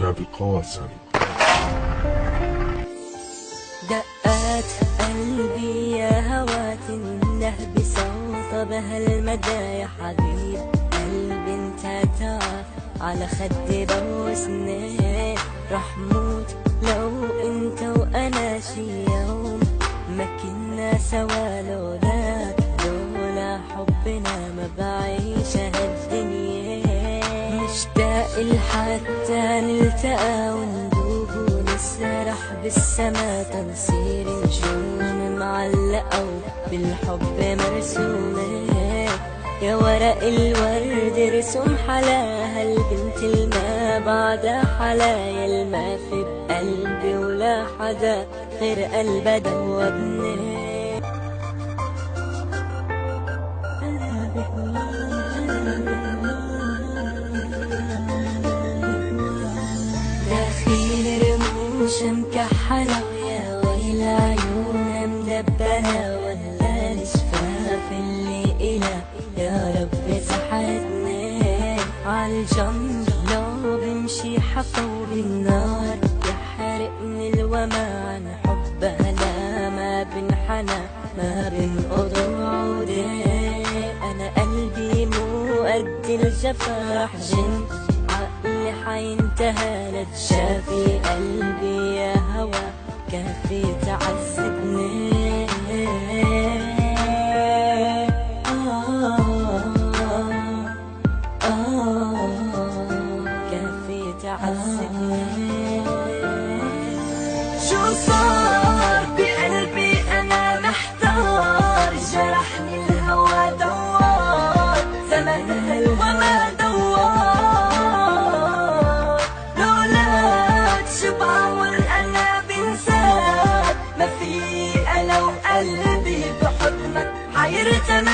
نبي قاسم. دقات قلبي يا هوا تنده بصوت بهالمدى يا حبيب قلبي انت تعرف على خدي بوسني رح موت لو انت وانا شي يوم ما كنا سوا لولاك لولا حبنا ما بعيش هالدنيا مشتاق لحتى نلتقى وندوب ونسرح بالسما تنصير نجوم معلقة بالحب مرسومة يا ورق الورد رسم حلاها البنت الما بعدها حلايا الما في بقلبي ولا حدا غير قلبها دوبني داخل رموش مكحلة ويا ويل عيونها مدبرة ولا الشفاف اللي إلها يا رب سحرتني عالجنب لو بمشي حفا وبالنار يحرقني الوما عن حبها لا ما بنحنى ما بنقض وعودي أنا قلبي مو قد الجفا رح جن عقلي حينتهى لتشافي قلبي يا هوا كافي تعذبني كافي تعذبني شو صار بقلبي أنا محتار جرحني الهوى دوار زمنها الوما دوار لولاك شو بعمل أنا بنساك ما في أنا وقلبي بحضنك حيرتمى